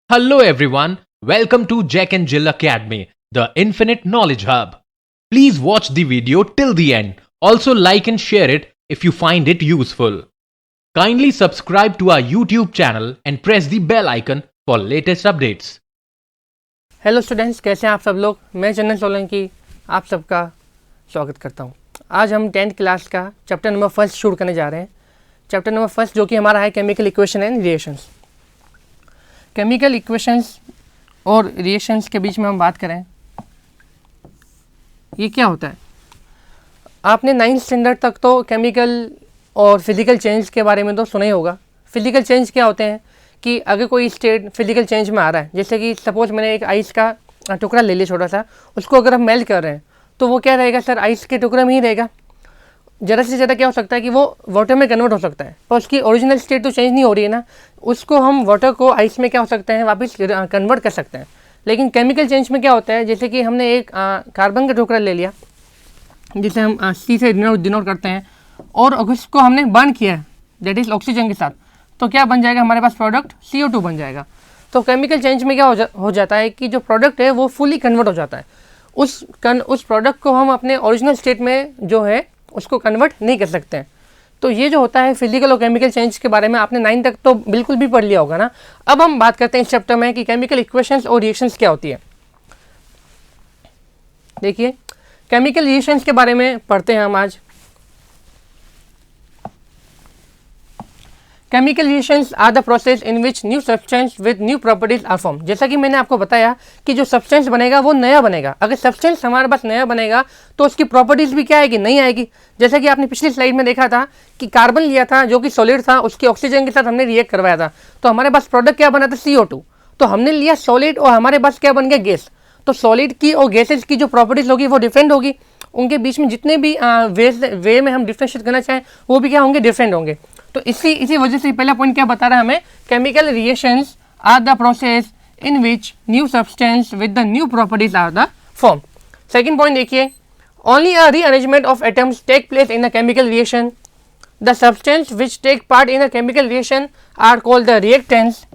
Hello everyone, welcome to Jack and Jill Academy, the Infinite Knowledge Hub. Please watch the video till the end. Also like and share it if you find it useful. Kindly subscribe to our YouTube channel and press the bell icon for latest updates. Hello students, कैसे हैं आप सब लोग। मैं चंदन सोलंकी आप सबका स्वागत करता हूं। आज हम 10th क्लास का चैप्टर नंबर 1 शुरू करने जा रहे हैं। चैप्टर नंबर 1 जो कि हमारा है chemical equation and reactions. Chemical equations और रिएक्शंस के बीच में हम बात करें, ये क्या होता है। आपने 9th स्टैंडर्ड तक तो केमिकल और फिज़िकल चेंज के बारे में तो सुना ही होगा। फिज़िकल चेंज क्या होते हैं कि अगर कोई स्टेट फिजिकल चेंज में आ रहा है, जैसे कि सपोज मैंने एक आइस का टुकड़ा ले लिया छोटा सा, उसको अगर हम मेल्ट कर रहे हैं तो वो क्या रहेगा सर, आइस के टुकड़े में ही रहेगा। ज़्यादा से ज़्यादा क्या हो सकता है कि वो वाटर में कन्वर्ट हो सकता है, पर उसकी ओरिजिनल स्टेट तो चेंज नहीं हो रही है ना। उसको हम वाटर को आइस में क्या हो सकते हैं, वापस कन्वर्ट कर सकते हैं। लेकिन केमिकल चेंज में क्या होता है, जैसे कि हमने एक कार्बन का टुकड़ा ले लिया जिसे हम C से डिनोट करते हैं, और उसको हमने बर्न किया है, दैट इज़ ऑक्सीजन के साथ, तो क्या बन जाएगा हमारे पास प्रोडक्ट CO2 बन जाएगा। तो केमिकल चेंज में क्या हो जाता है कि जो प्रोडक्ट है वो फुली कन्वर्ट हो जाता है। उस प्रोडक्ट को हम अपने ओरिजिनल स्टेट में जो है उसको कन्वर्ट नहीं कर सकते हैं। तो ये जो होता है फिजिकल और केमिकल चेंज के बारे में आपने 9 तक तो बिल्कुल भी पढ़ लिया होगा ना। अब हम बात करते हैं इस चैप्टर में कि केमिकल इक्वेशंस और रिएक्शंस क्या होती है। देखिए, केमिकल रिएक्शंस के बारे में पढ़ते हैं हम आज। Chemical reactions are the process in which new substance with new properties are form. जैसा कि मैंने आपको बताया कि जो सब्सटेंस बनेगा वो नया बनेगा। अगर सब्सटेंस हमारे पास नया बनेगा तो उसकी प्रॉपर्टीज भी क्या आएगी, नहीं आएगी। जैसा कि आपने पिछली स्लाइड में देखा था कि कार्बन लिया था जो कि सॉलिड था, उसके ऑक्सीजन के साथ हमने रिएक्ट करवाया था, तो हमारे पास प्रोडक्ट क्या बना था, CO2। तो हमने लिया सॉलिड और हमारे पास क्या बन गया, गैस। तो सॉलिड की और गैसेज की जो प्रॉपर्टीज होगी वो डिफरेंट होगी। उनके बीच में जितने भी वे में हम डिफ्रेंशिएट करना चाहें वो भी क्या होंगे, डिफरेंट होंगे। तो इसी वजह से पहला पॉइंट क्या बता रहा है हमें, chemical reactions are the process in which new substance with the new properties are the form. Second point देखिए, only a rearrangement of atoms take place in a chemical reaction. The substance which take part in a chemical reaction are called the reactants,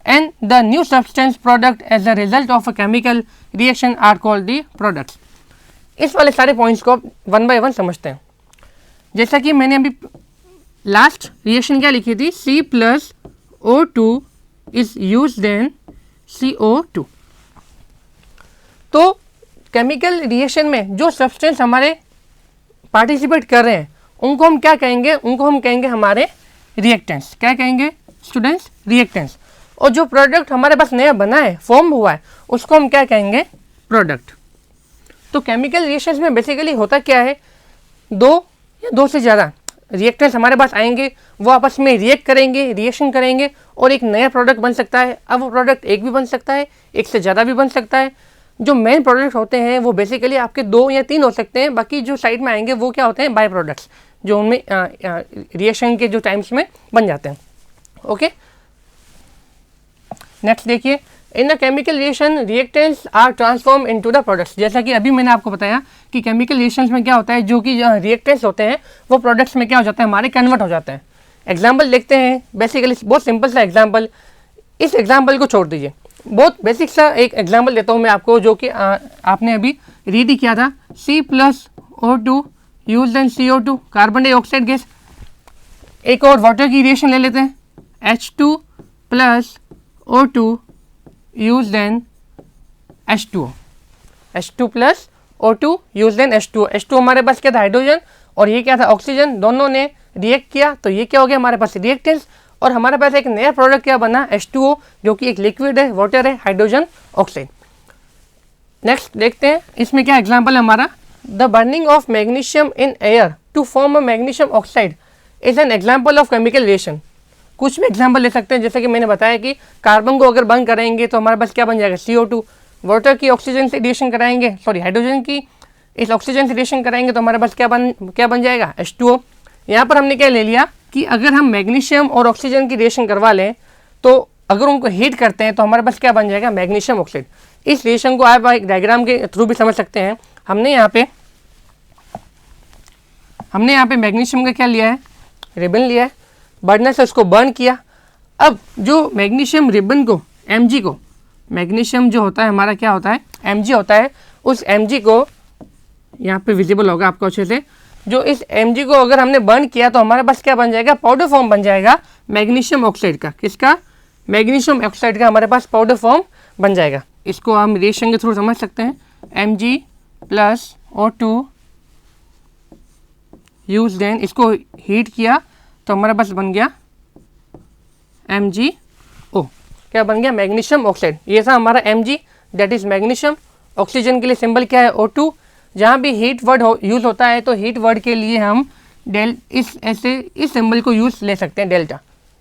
and the new substance product as the result of a chemical reaction are called the products. इस वाले सारे points को one by one समझते हैं। जैसा कि मैंने अभी लास्ट रिएक्शन क्या लिखी थी, C+O2 is used in CO2। तो केमिकल रिएक्शन में जो सब्सटेंस हमारे पार्टिसिपेट कर रहे हैं उनको हम क्या कहेंगे, उनको हम कहेंगे हमारे रिएक्टेंट्स। क्या कहेंगे स्टूडेंट्स, रिएक्टेंट्स। और जो प्रोडक्ट हमारे पास नया बना है, फॉर्म हुआ है, उसको हम क्या कहेंगे, प्रोडक्ट। तो केमिकल रिएक्शंस में बेसिकली होता क्या है, दो या दो से ज़्यादा रिएक्टेंट्स हमारे पास आएंगे, वो आपस में रिएक्ट करेंगे, रिएक्शन करेंगे और एक नया प्रोडक्ट बन सकता है। अब वो प्रोडक्ट एक भी बन सकता है, एक से ज़्यादा भी बन सकता है। जो मेन प्रोडक्ट होते हैं वो बेसिकली आपके 2 या 3 हो सकते हैं, बाकी जो साइड में आएंगे वो क्या होते हैं, बाय प्रोडक्ट्स, जो उनमें रिएक्शन के जो टाइम्स में बन जाते हैं। ओके, नेक्स्ट देखिए, in the chemical reaction reactants are transform into the products. जैसा कि अभी मैंने आपको बताया कि केमिकल रिएक्शंस में क्या होता है, जो कि रिएक्टेंट्स होते हैं वो प्रोडक्ट्स में क्या हो जाता है, हमारे कन्वर्ट हो जाते हैं। एग्जांपल देखते हैं, बेसिकली बहुत सिंपल सा एग्जांपल। इस एग्जांपल को छोड़ दीजिए, बहुत बेसिक सा एक एग्जांपल देता हूँ मैं आपको, जो कि आपने अभी रीड ही किया था। C+O2 used in CO2, carbon dioxide gas. एक और वाटर की रिएक्शन ले लेते हैं, H2+O2 used in H2O, H2+O2 used in H2O। H2 हमारे पास क्या था, हाइड्रोजन, और ये क्या था, ऑक्सीजन। दोनों ने रिएक्ट किया तो ये क्या हो गया, हमारे पास रिएक्टेंट्स। और हमारे पास एक नया प्रोडक्ट क्या बना, H2O, जो कि एक लिक्विड है, वाटर है, हाइड्रोजन ऑक्साइड। नेक्स्ट देखते हैं, इसमें क्या एग्जाम्पल है हमारा, the burning of magnesium in air to form a magnesium oxide is an example of chemical reaction. कुछ भी एग्जाम्पल ले सकते हैं, जैसे कि मैंने बताया कि कार्बन को अगर बर्न करेंगे तो हमारे पास क्या बन जाएगा, CO2। वाटर की ऑक्सीजन से रिएक्शन कराएंगे, हाइड्रोजन की इस ऑक्सीजन से रिएक्शन कराएंगे तो हमारे पास क्या बन जाएगा, H2O। यहाँ पर हमने क्या ले लिया कि अगर हम मैग्नीशियम और ऑक्सीजन की रिएक्शन करवा लें तो अगर उनको हीट करते हैं तो हमारे पास क्या बन जाएगा, मैग्नीशियम ऑक्साइड। इस रिएक्शन को आप एक डायग्राम के थ्रू भी समझ सकते हैं। हमने यहाँ पे मैग्नीशियम का क्या लिया है, रिबन लिया है, बर्नर से उसको बर्न किया। अब जो मैग्नीशियम रिबन को Mg को, मैग्नीशियम जो होता है हमारा क्या होता है Mg होता है, उस Mg को यहाँ पे विजिबल होगा आपको अच्छे से, जो इस Mg को अगर हमने बर्न किया तो हमारे पास क्या बन जाएगा, पाउडर फॉर्म बन जाएगा मैग्नीशियम ऑक्साइड का। किसका? मैग्नीशियम ऑक्साइड का हमारे पास पाउडर फॉर्म बन जाएगा। इसको हम रिएक्शन के थ्रू समझ सकते हैं, Mg plus O2 use then, इसको हीट किया तो हमारे पास बन गया MgO। क्या बन गया? Magnesium oxide. ये था हमारा Mg, that is magnesium. Oxygen के लिए सिंबल क्या है? O2। जहाँ भी हीट वर्ड यूज होता है तो हीट वर्ड के लिए हम इस सिंबल को यूज ले सकते हैं, डेल्टा।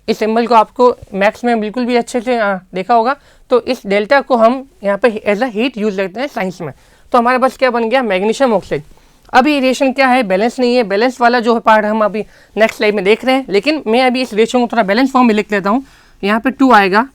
इस सिंबल को आपको मैथ्स में बिल्कुल भी अच्छे से देखा होगा, तो इस डेल्टा को हम यहाँ पे एज अ हीट यूज लेते हैं साइंस में। तो हमारे पास क्या बन गया? Magnesium oxide. अभी रिएक्शन क्या है? बैलेंस नहीं है। बैलेंस वाला जो पार्ट हम अभी नेक्स्ट स्लाइड में देख रहे हैं, लेकिन मैं अभी इस रिएक्शन को थोड़ा बैलेंस फॉर्म में लिख लेता हूँ। यहाँ पे 2 आएगा,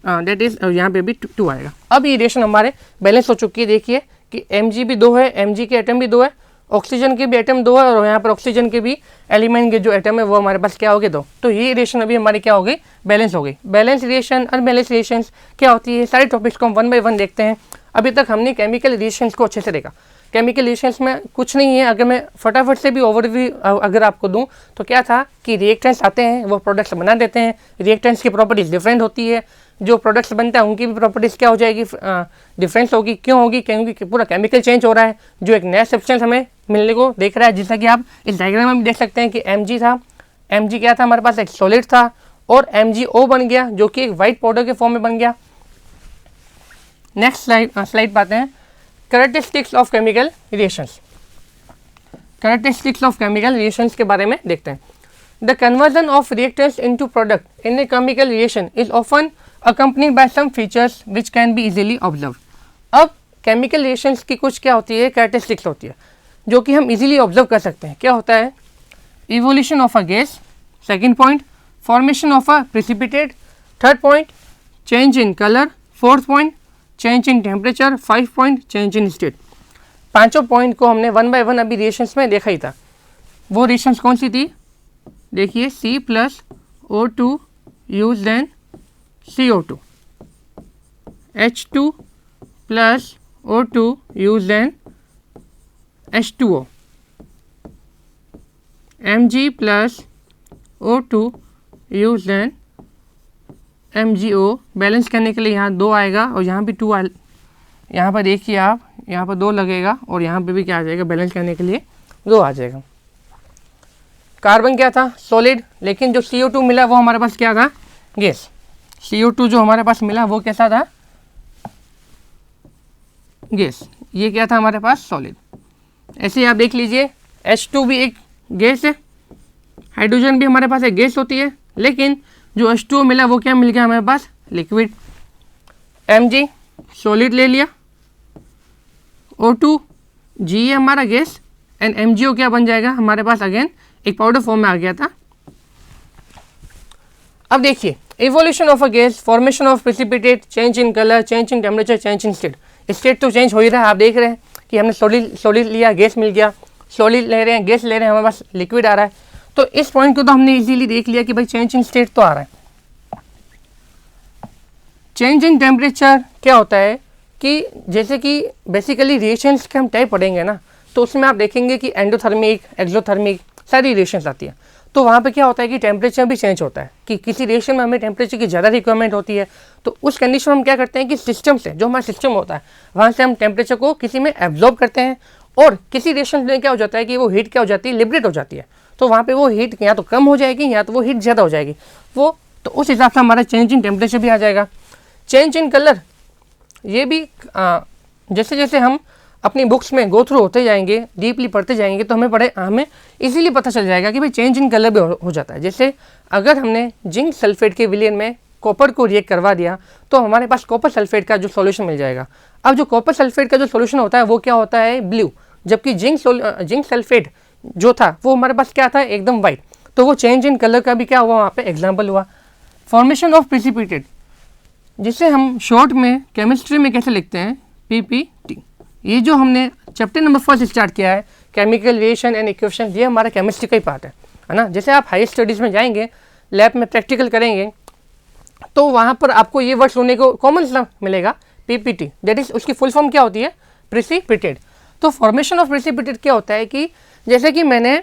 दैट इज यहाँ पे भी 2 आएगा। अब ये रिएक्शन हमारे बैलेंस हो चुकी है। देखिए कि Mg भी 2 है, Mg के एटम भी 2 है, ऑक्सीजन के भी एटम 2 है, और यहाँ पर ऑक्सीजन के भी एलिमेंट के जो एटम है वो हमारे पास क्या हो गए? 2। तो ये रिएक्शन अभी हमारी क्या हो गई? बैलेंस हो गई। बैलेंस रिएक्शन, अनबैलेंस रिएक्शंस क्या होती है, सारे टॉपिक्स को हम 1 बाय 1 देखते हैं। अभी तक हमने केमिकल रिएक्शंस को अच्छे से देखा। केमिकल रिएक्शंस में कुछ नहीं है, अगर मैं फटाफट से भी ओवरव्यू अगर आपको दूं तो क्या था कि रिएक्टेंट्स आते हैं, वो प्रोडक्ट्स बना देते हैं। रिएक्टेंट्स की प्रॉपर्टीज डिफरेंट होती है, जो प्रोडक्ट्स बनता है उनकी भी प्रॉपर्टीज क्या हो जाएगी? डिफरेंस होगी। क्यों होगी? क्योंकि पूरा केमिकल चेंज हो रहा है, जो एक नया सब्सटेंस हमें मिलने को देख रहा है। जैसा कि आप इस डायग्राम में भी देख सकते हैं कि Mg था, Mg क्या था हमारे पास? एक सॉलिड था, और MgO बन गया, जो कि एक वाइट पाउडर के फॉर्म में बन गया। नेक्स्ट स्लाइड पाते हैं, characteristics of chemical reactions. Characteristics of chemical reactions के बारे में देखते हैं। The conversion of reactants into product in a chemical reaction is often accompanied by some features which can be easily observed। अब chemical reactions की कुछ क्या होती है? कैरेक्टरिस्टिक्स होती है, जो कि हम इजीली ऑब्जर्व कर सकते हैं। क्या होता है? Evolution of a gas, second point formation of a precipitate, third point change in colour, fourth point change in temperature, 5 point change in state. पांचों पॉइंट को हमने 1 बाय 1 अभी रिएक्शंस में देखा ही था। वो रिएक्शंस कौन सी थी? देखिए, C+O2 use then CO2, H2 plus O2 use then H2O, Mg plus O2 use then MgO। Balance करने के लिए यहाँ 2 आएगा और यहाँ भी 2 यहाँ पर देखिए आप, यहाँ पर 2 लगेगा और यहाँ पे भी क्या आ जाएगा? बैलेंस करने के लिए 2 आ जाएगा। कार्बन क्या था? सॉलिड, लेकिन जो CO2 मिला वो हमारे पास क्या था? गैस। CO2 जो हमारे पास मिला वो कैसा था? गैस। ये क्या था हमारे पास? सॉलिड। ऐसे ही आप देख लीजिए, H2 भी एक गैस है, हाइड्रोजन भी हमारे पास एक गैस होती है, लेकिन जो H2O मिला वो क्या मिल गया हमारे पास? लिक्विड। Mg सॉलिड ले लिया, O2 G है हमारा गैस, एंड MgO क्या बन जाएगा हमारे पास? अगेन एक पाउडर फॉर्म में आ गया था। अब देखिए, evolution of a gas, formation of precipitate, change in colour, change in temperature, change in state. State तो चेंज हो ही रहा है, आप देख रहे हैं कि हमने सॉलिड लिया, गैस मिल गया, सॉलिड ले रहे हैं, गैस ले रहे हैं, हमारे पास लिक्विड आ रहा है। तो इस पॉइंट को तो हमने इजीली देख लिया कि भाई चेंज इन स्टेट तो आ रहा है। चेंज इन टेम्परेचर क्या होता है कि जैसे कि बेसिकली रिएक्शंस के हम टाइप पढ़ेंगे ना, तो उसमें आप देखेंगे कि एंडोथर्मिक, एक्सोथर्मिक सारी रिएक्शंस आती है। तो वहाँ पे क्या होता है कि टेम्परेचर भी चेंज होता है, कि किसी रिएक्शन में हमें टेम्परेचर की ज़्यादा रिक्वायरमेंट होती है, तो उस कंडीशन में हम क्या करते हैं कि सिस्टम से, जो हमारा सिस्टम होता है, वहाँ से हम टेम्परेचर को किसी में एब्जॉर्ब करते हैं, और किसी रिएक्शन में क्या हो जाता है कि वो हीट क्या हो जाती है? लिबरेट हो जाती है। तो वहाँ पर वो हीट या तो कम हो जाएगी या तो वो हीट ज़्यादा हो जाएगी, वो तो उस हिसाब से हमारा चेंज इन टेम्परेचर भी आ जाएगा। चेंज इन कलर, ये भी जैसे जैसे हम अपनी बुक्स में गो थ्रू होते जाएंगे, डीपली पढ़ते जाएंगे, तो हमें इजीली पता चल जाएगा कि भाई चेंज इन कलर भी हो जाता है। जैसे अगर हमने जिंक सल्फेट के विलयन में कॉपर को रिएक्ट करवा दिया तो हमारे पास कॉपर सल्फेट का जो सॉल्यूशन मिल जाएगा। अब जो कॉपर सल्फेट का जो सॉल्यूशन होता है वो क्या होता है? ब्लू, जबकि जिंक सल्फेट जो था वो हमारे पास क्या था? एकदम वाइट। तो वो चेंज इन कलर का भी क्या हुआ? वहाँ पे एग्जाम्पल हुआ। फॉर्मेशन ऑफ प्रेसिपिटेट, जिसे हम शॉर्ट में केमिस्ट्री में कैसे लिखते हैं? PPT। ये जो हमने चैप्टर नंबर 1 स्टार्ट किया है, केमिकल रिएक्शन एंड इक्वेशन, ये हमारा केमिस्ट्री का ही पार्ट है। है ना। जैसे आप हाई स्टडीज़ में जाएंगे, लैब में प्रैक्टिकल करेंगे, तो वहाँ पर आपको ये वर्ड सुनने को कॉमन सा मिलेगा, पीपीटी, दैट इज़ उसकी फुल फॉर्म क्या होती है, प्रेसिपिटेट। तो फॉर्मेशन ऑफ प्रेसिपिटेट क्या होता है कि जैसे कि मैंने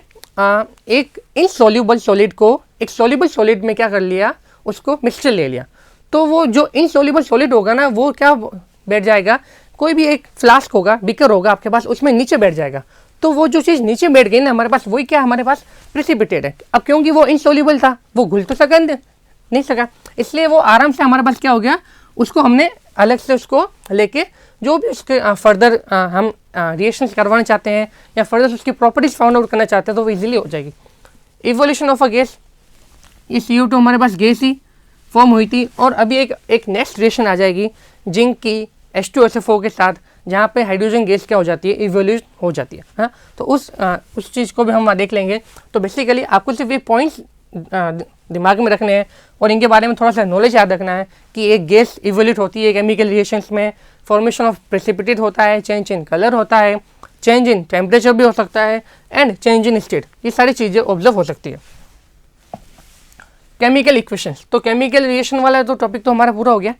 एक इनसॉल्यूबल सॉलिड को एक सॉल्यूबल सॉलिड में क्या कर लिया, उसको मिक्सचर ले लिया, तो वो जो इनसॉल्यूबल सॉलिड होगा ना, वो क्या बैठ जाएगा, कोई भी एक फ्लास्क होगा, बीकर होगा आपके पास, उसमें नीचे बैठ जाएगा। तो वो जो चीज़ नीचे बैठ गई ना हमारे पास, वही क्या हमारे पास प्रेसिपिटेट है। अब क्योंकि वो इनसॉल्यूबल था, वो घुल तो सका नहीं सका, इसलिए वो आराम से हमारे पास क्या हो गया, उसको हमने अलग से उसको लेके जो भी उसके फर्दर हम रिएक्शंस करवाना चाहते हैं या फर्दर उसकी प्रॉपर्टीज फाउंड आउट करना चाहते हैं, तो वो इजीली हो जाएगी। इवोल्यूशन ऑफ अ गैस, ये CO2 हमारे पास गैस ही फॉर्म हुई थी, और अभी एक नेक्स्ट रिएक्शन आ जाएगी जिंक की H2SO4 के साथ, जहाँ पे हाइड्रोजन गैस क्या हो जाती है, इवोल्यूट हो जाती है। हाँ, तो उस चीज़ को भी हम वहाँ देख लेंगे। तो बेसिकली आपको सिर्फ ये पॉइंट्स दिमाग में रखने हैं और इनके बारे में थोड़ा सा नॉलेज याद रखना है कि एक गैस इवोल्यूट होती है केमिकल रिएक्शंस में, फॉर्मेशन ऑफ प्रेसिपिटेट होता है, चेंज इन कलर होता है, चेंज इन टेम्परेचर भी हो सकता है, एंड चेंज इन स्टेट, ये सारी चीज़ें ऑब्जर्व हो सकती है। केमिकल इक्वेशंस, तो केमिकल रिएक्शन वाला तो टॉपिक तो हमारा पूरा हो गया,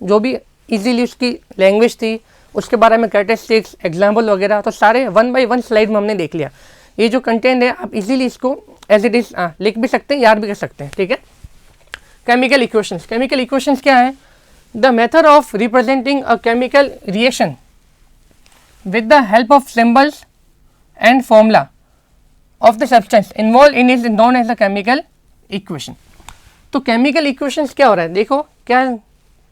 जो भी इजीली उसकी लैंग्वेज थी, उसके बारे में कैरेक्टरिस्टिक्स, एग्जाम्पल वगैरह, तो सारे 1 by 1 स्लाइड में हमने देख लिया। ये जो कंटेंट है आप इजीली इसको एज इट इज़ लिख भी सकते हैं, याद भी कर सकते हैं, ठीक है। केमिकल इक्वेशंस, केमिकल इक्वेशंस क्या है, the method of representing a chemical reaction with the help of symbols and formula of the substance involve in is known as the chemical equation. तो केमिकल इक्वेशंस क्या हो रहा है, देखो क्या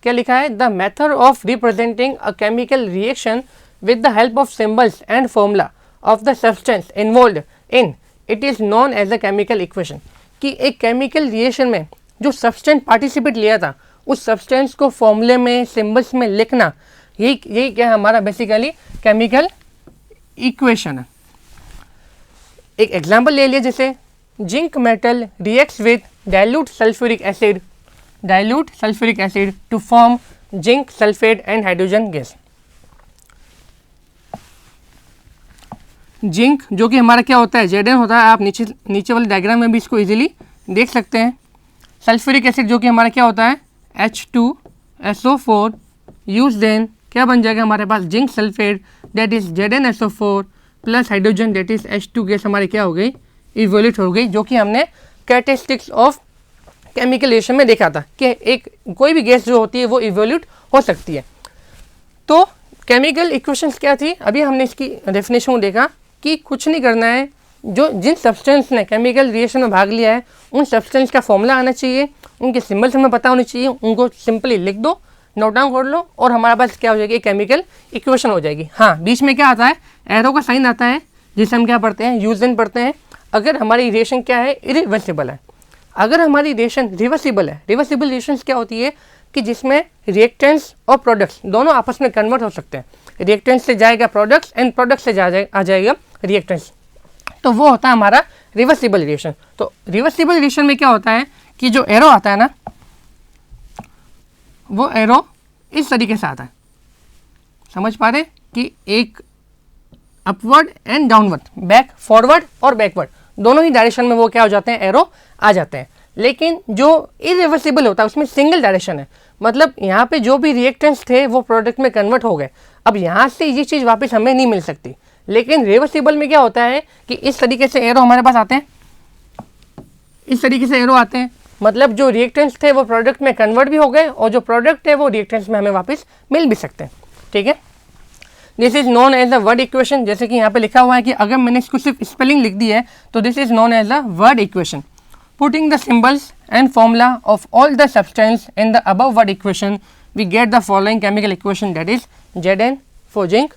क्या लिखा है, the method of representing a chemical reaction with the help of symbols and formula of the substance involve in it is known as a chemical equation. कि एक केमिकल रिएक्शन में जो सब्सटेंस पार्टिसिपेट लिया था, उस सब्सटेंस को फॉर्मूले में, सिंबल्स में लिखना, यही क्या है हमारा बेसिकली केमिकल इक्वेशन है। एक एग्जांपल ले लिया, जैसे zinc metal reacts with dilute sulphuric acid to form zinc sulphate and hydrogen gas. Zinc जो कि हमारा क्या होता है, Zn होता है, आप नीचे वाले डायग्राम में भी इसको इजीली देख सकते हैं। सल्फ्यूरिक एसिड जो कि हमारा क्या होता है, H2SO4 यूज देन क्या बन जाएगा हमारे पास, zinc sulphate, that is ZnSO4 plus hydrogen, that is H2 gas हमारी क्या हो गई, इवोल्यूट हो गई, जो कि हमने कैरेक्टरिस्टिक्स ऑफ केमिकल रिएक्शन में देखा था कि एक कोई भी गैस जो होती है वो इवोल्यूट हो सकती है। तो केमिकल इक्वेशंस क्या थी, अभी हमने इसकी डेफिनेशन देखा कि कुछ नहीं करना है, जो जिन सब्सटेंस ने केमिकल रिएक्शन में भाग लिया है उन सब्सटेंस का फॉर्मूला आना चाहिए, उनके सिंबल्स हमें पता होने चाहिए, उनको सिंपली लिख दो, नोट डाउन कर लो, और हमारे पास क्या हो जाएगी, केमिकल इक्वेशन हो जाएगी। हाँ, बीच में क्या आता है, एरो का साइन आता है, जिसे हम क्या पढ़ते हैं, यूज देन पढ़ते हैं। अगर हमारी रिएक्शन क्या है, इरिवर्सिबल है। अगर हमारी रिएक्शन रिवर्सिबल है, रिवर्सिबल रिएक्शन क्या होती है कि जिसमें रिएक्टेंट्स और प्रोडक्ट्स दोनों आपस में कन्वर्ट हो सकते हैं। रिएक्टेंट्स से जाएगा प्रोडक्ट्स एंड प्रोडक्ट्स से आ जाएगा रिएक्टेंट्स, तो वो होता है हमारा रिवर्सिबल रिएक्शन। तो रिवर्सिबल रिएक्शन में क्या होता है कि जो एरो आता है ना, वो एरो इस तरीके से आता है, समझ पा रहे कि एक upward and downward, back forward और बैकवर्ड, दोनों ही डायरेक्शन में वो क्या हो जाते हैं, एरो आ जाते हैं। लेकिन जो इरिवर्सिबल होता है उसमें सिंगल डायरेक्शन है, मतलब यहाँ पे जो भी रिएक्टेंट्स थे वो प्रोडक्ट में कन्वर्ट हो गए। अब यहाँ से ये चीज़ वापस हमें नहीं मिल सकती। लेकिन रिवर्सिबल में क्या होता है कि इस तरीके से एरो हमारे पास आते हैं, इस तरीके से एरो आते हैं, मतलब जो रिएक्टेंट्स थे वो प्रोडक्ट में कन्वर्ट भी हो गए और जो प्रोडक्ट है वो रिएक्टेंट्स में हमें वापस मिल भी सकते हैं, ठीक है। This is known as the word equation, जैसे कि यहाँ पे लिखा हुआ है कि अगर मैंने इसको सिर्फ स्पेलिंग लिख दी है तो this is known as the word equation. Putting the symbols and formula of all the substance in the above word equation we get the following chemical equation, that is Zn for zinc,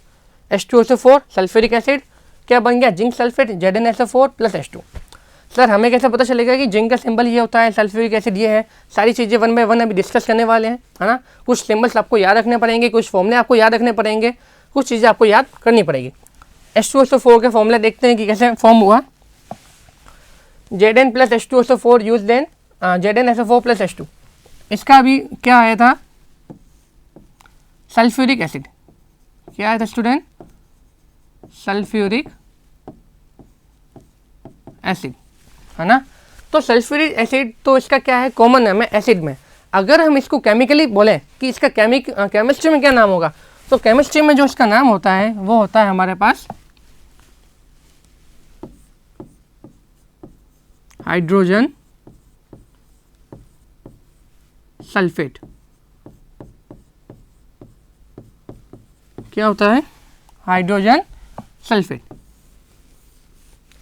H2SO4 sulphuric acid, क्या बन गया, zinc sulphate, ZnSO4 plus H2। Sir हमें कैसे पता चलेगा कि zinc का symbol ये होता है, सल्फ्यूरिक एसिड ये है, सारी चीज़ें 1 by 1 अभी डिस्कस करने वाले हैं, है ना। कुछ सिंबल्स आपको याद रखने पड़ेंगे, कुछ फॉर्मूले आपको याद रखने पड़ेंगे, कुछ चीज़ें आपको याद करनी पड़ेगी। H2SO4 के फॉर्मूला देखते हैं कि कैसे फॉर्म हुआ। Zn plus H2SO4 use then ZnSO4 plus H2। इसका अभी क्या आया था, सल्फ्यूरिक एसिड, क्या आया था स्टूडेंट, सल्फ्यूरिक एसिड। है ना। तो सल्फ्यूरिक एसिड तो इसका क्या है, कॉमन नाम है एसिड में। अगर हम इसको केमिकली बोलें कि इसका केमिस्ट्री में क्या नाम होगा, तो केमिस्ट्री में जो इसका नाम होता है वो होता है हमारे पास हाइड्रोजन सल्फेट। क्या होता है, हाइड्रोजन सल्फेट।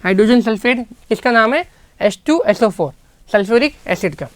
हाइड्रोजन सल्फेट इसका नाम है H2SO4 सल्फ्यूरिक एसिड का।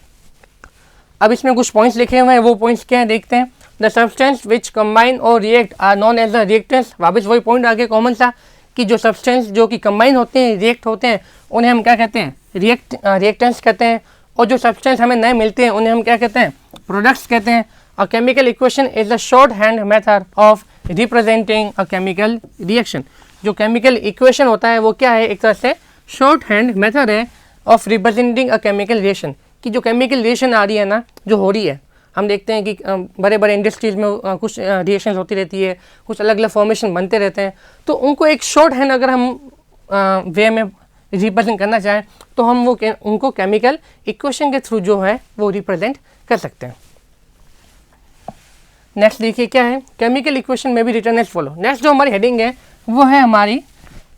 अब इसमें कुछ पॉइंट्स लिखे हुए हैं, वो पॉइंट्स क्या है देखते हैं। द सब्सटेंस विच कंबाइन और react are known as the reactants. वापस वही पॉइंट आगे कॉमन सा कि जो सब्सटेंस जो कि कंबाइन होते हैं, रिएक्ट होते हैं, उन्हें हम क्या कहते हैं, रिएक्टेंट्स कहते हैं। और जो सब्सटेंस हमें नए मिलते हैं उन्हें हम क्या कहते हैं, प्रोडक्ट्स कहते हैं। अ chemical equation is the short hand method of representing a chemical reaction. जो केमिकल इक्वेशन होता है वो क्या है, एक तरह से शॉर्ट हैंड मेथड है of representing a chemical reaction, कि जो केमिकल रिएक्शन आ रही है ना, जो हो रही है, हम देखते हैं कि बड़े बड़े इंडस्ट्रीज में कुछ रिएक्शन होती रहती है, कुछ अलग अलग फॉर्मेशन बनते रहते हैं। तो उनको एक शॉर्ट हैंड अगर हम वे में रिप्रेजेंट करना चाहें तो हम वो उनको केमिकल इक्वेशन के थ्रू जो है वो रिप्रेजेंट कर सकते हैं। नेक्स्ट देखिए क्या है, केमिकल इक्वेशन में भी रिटर्न एज फॉलो। नेक्स्ट जो हमारी हेडिंग है वो है हमारी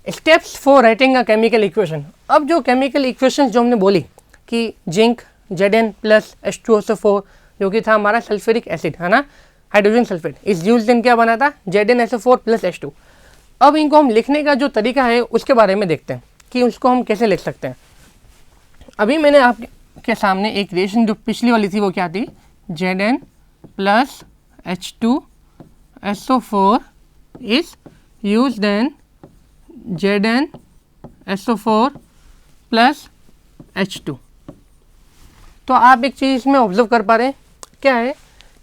steps for writing a chemical equation. अब जो केमिकल इक्वेशन जो हमने बोली कि जिंक Zn प्लस H2SO4 जो कि था हमारा सल्फ्यूरिक एसिड, है ना, हाइड्रोजन सल्फेट, इस यूज दिन क्या बना था, ZnSO4 प्लस H2। अब इनको हम लिखने का जो तरीका है उसके बारे में देखते हैं कि उसको हम कैसे लिख सकते हैं। अभी मैंने आपके सामने एक रिएक्शन जो पिछली वाली थी वो क्या थी, Zn plus H2SO4 is use then ZnSO4 plus H2। तो आप एक चीज़ इसमें ऑब्जर्व कर पा रहे हैं क्या है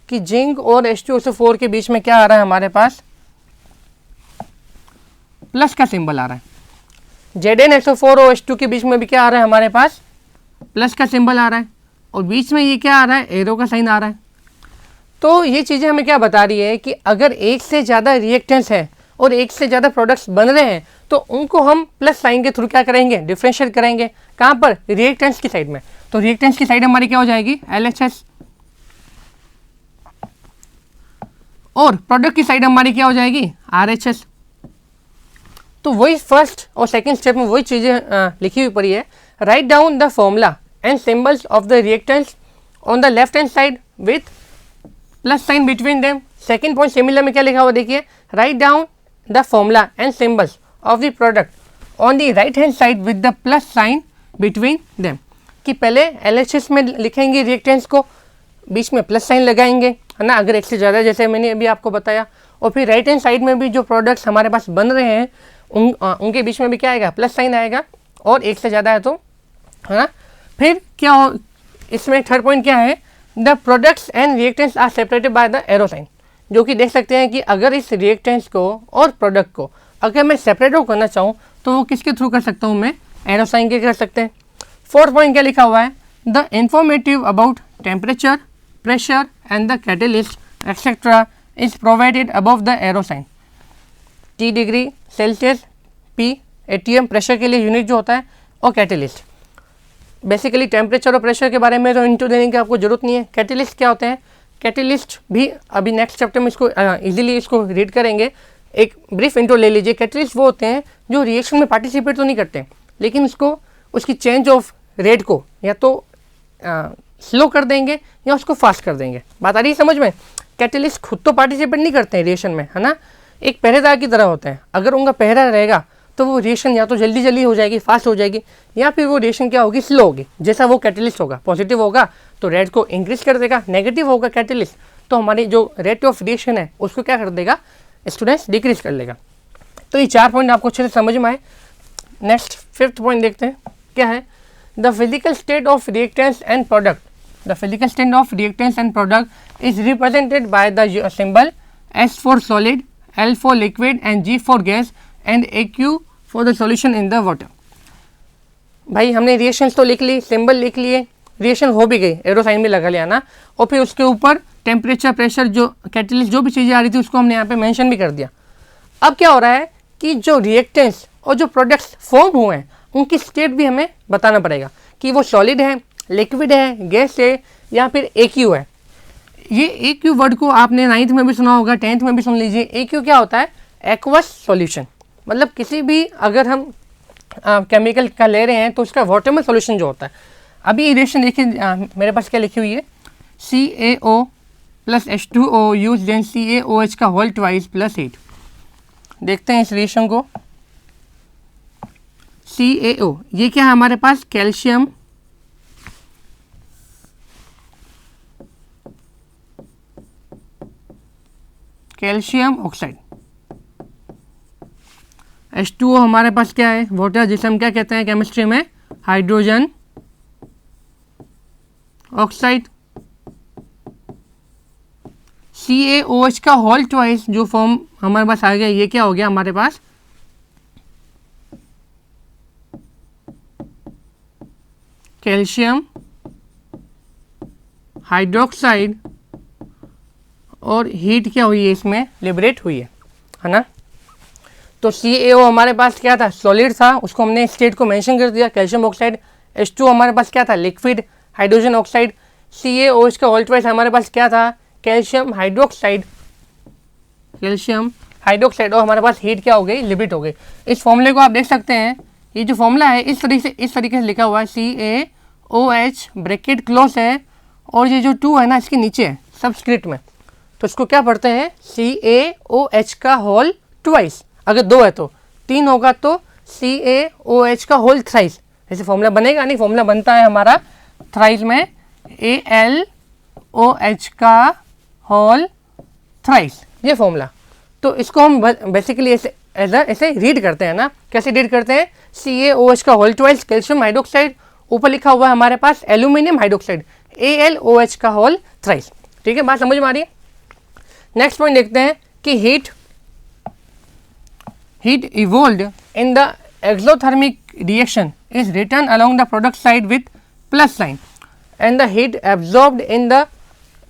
कि जिंक और H2SO4 के बीच में क्या आ रहा है, हमारे पास प्लस का सिंबल आ रहा है। ZnSO4 और H2 के बीच में भी क्या आ रहा है, हमारे पास प्लस का सिंबल आ रहा है, और बीच में ये क्या आ रहा है, एरो का साइन आ रहा है। तो ये चीज़ें हमें क्या बता रही है कि अगर एक से ज़्यादा रिएक्टेंट्स हैं और एक से ज़्यादा प्रोडक्ट्स बन रहे हैं तो उनको हम प्लस साइन के थ्रू क्या करेंगे, डिफ्रेंशिएट करेंगे। कहाँ पर, रिएक्टेंट्स की साइड में। तो रिएक्टेंट्स की साइड हमारी क्या हो जाएगी, LHS, और प्रोडक्ट की साइड हमारी क्या हो जाएगी, RHS। तो वही फर्स्ट और सेकंड स्टेप में वही चीज़ें लिखी हुई पड़ी है। Write down the formula and symbols of the reactants on the left hand side with plus sign between them. Second point similar में क्या लिखा हुआ देखिए, write down the formula and symbols of the product on the right hand side with the plus sign between them. कि पहले LHS में लिखेंगे reactants को, बीच में प्लस साइन लगाएंगे, है ना, अगर एक से ज़्यादा, जैसे मैंने अभी आपको बताया। और फिर राइट हैंड साइड में भी जो प्रोडक्ट्स हमारे पास बन रहे हैं उनके बीच में भी क्या आएगा, प्लस साइन आएगा, और एक से ज़्यादा है तो, है ना। फिर क्या हो, इसमें थर्ड पॉइंट क्या है, the products and reactants are separated by the arrow sign. जो कि देख सकते हैं कि अगर इस रिएक्टेंट्स को और प्रोडक्ट को अगर मैं सेपरेट करना चाहूँ तो वो किसके थ्रू कर सकता हूँ, मैं एरो साइन के कर सकते हैं। फोर्थ पॉइंट क्या लिखा हुआ है, the informative about temperature, pressure and the catalyst etcetera is provided above the arrow sign. T degree Celsius, P ATM pressure के लिए यूनिट जो होता है, और कैटेलिस्ट। बेसिकली टेम्परेचर और प्रेशर के बारे में तो इंटू देने की आपको जरूरत नहीं है। कैटेलिस्ट क्या होते हैं, कैटेलिस्ट भी अभी नेक्स्ट चैप्टर में इसको इजीली इसको रीड करेंगे। एक ब्रीफ इंट्रो ले लीजिए। कैटेलिस्ट वो होते हैं जो रिएक्शन में पार्टिसिपेट तो नहीं करते लेकिन उसकी चेंज ऑफ रेट को या तो स्लो कर देंगे या उसको फास्ट कर देंगे। बात आ रही है समझ में। कैटेलिस्ट खुद तो पार्टिसिपेट नहीं करते हैं रिएक्शन में, है ना, एक पहरेदार की तरह होते हैं। अगर उनका पहरा रहेगा तो वो रिएक्शन या तो जल्दी जल्दी हो जाएगी, फास्ट हो जाएगी, या फिर वो रिएक्शन क्या होगी, स्लो होगी। जैसा वो कैटेलिस्ट होगा, पॉजिटिव होगा तो रेट को इंक्रीज कर देगा, नेगेटिव होगा कैटेलिस्ट तो हमारी जो रेट ऑफ रिएक्शन है उसको क्या कर देगा, स्टूडेंट्स डिक्रीज कर लेगा। तो ये 4 पॉइंट आपको अच्छे से समझ में आए। नेक्स्ट फिफ्थ पॉइंट देखते हैं क्या है, the physical state of reactants and product. The physical state of reactants and product is represented by the symbol S for solid, L for liquid and G for gas and AQ for the solution in the water। भाई हमने reactions तो लिख ली, symbol लिख लिए, reaction हो भी गई, arrow sign भी लगा लिया ना, और फिर उसके ऊपर टेम्परेचर, प्रेशर, जो कैटेलिस्ट, जो भी चीज़ें आ रही थी उसको हमने यहाँ पे मेंशन भी कर दिया। अब क्या हो रहा है कि जो रिएक्टेंट्स और जो प्रोडक्ट्स फॉर्म हुए हैं उनकी स्टेट भी हमें बताना पड़ेगा कि वो सॉलिड है, लिक्विड है, गैस है या फिर AQ है। ये AQ वर्ड को आपने 9th में भी सुना होगा, 10th में भी सुन लीजिए। AQ क्या होता है? Aqueous solution. मतलब किसी भी अगर हम केमिकल का ले रहे हैं तो उसका वाटर में सॉल्यूशन जो होता है। अभी ये रिएक्शन देखिए, मेरे पास क्या लिखी हुई है, CaO plus H2O use then CaOH का होल ट्वाइस प्लस हीट। देखते हैं इस रिएक्शन को। CaO ये क्या है हमारे पास? Calcium oxide. H2O हमारे पास क्या है? वाटर, जिसे हम क्या कहते हैं केमिस्ट्री में? Hydrogen oxide. CaOH का होल ट्वाइस जो फॉर्म हमारे पास आ गया, ये क्या हो गया हमारे पास? कैल्शियम हाइड्रोक्साइड, और हीट क्या हुई है इसमें? लिबरेट हुई है ना। तो CaO हमारे पास क्या था? सॉलिड था, उसको हमने स्टेट को मेंशन कर दिया, कैल्शियम ऑक्साइड। H2O हमारे पास क्या था? Liquid, hydrogen oxide. CaOH का होल ट्वाइस हमारे पास क्या था? Calcium hydroxide. और हमारे पास हीट क्या हो गई? लिबरेट हो गई। इस फॉर्मूले को आप देख सकते हैं, ये जो फॉर्मूला है इस तरीके से लिखा हुआ है, CaOH ब्रैकेट क्लोज है, और ये जो 2 है ना इसके नीचे है सबस्क्रिप्ट में, तो इसको क्या पढ़ते हैं? CaOH का होल ट्वाइस। अगर 2 है तो 3 होगा तो CaOH का होल थ्राइस। ऐसे फॉर्मूला बनेगा नहीं, फॉर्मूला बनता है हमारा थ्राइस में AlOH का होल थ्राइस, ये फॉर्मूला। तो इसको हम बेसिकली ऐसे रीड करते हैं ना। कैसे रीड करते हैं? CaOH का होल ट्वाइस, कैल्शियम हाइड्रोक्साइड, ऊपर लिखा हुआ है हमारे पास एल्यूमिनियम हाइड्रोक्साइड, AlOH का होल थ्राइस। ठीक है, बात समझ में आ रही है? नेक्स्ट पॉइंट देखते हैं कि heat evolved in the exothermic reaction is written along the product side with plus sign, and the heat absorbed in the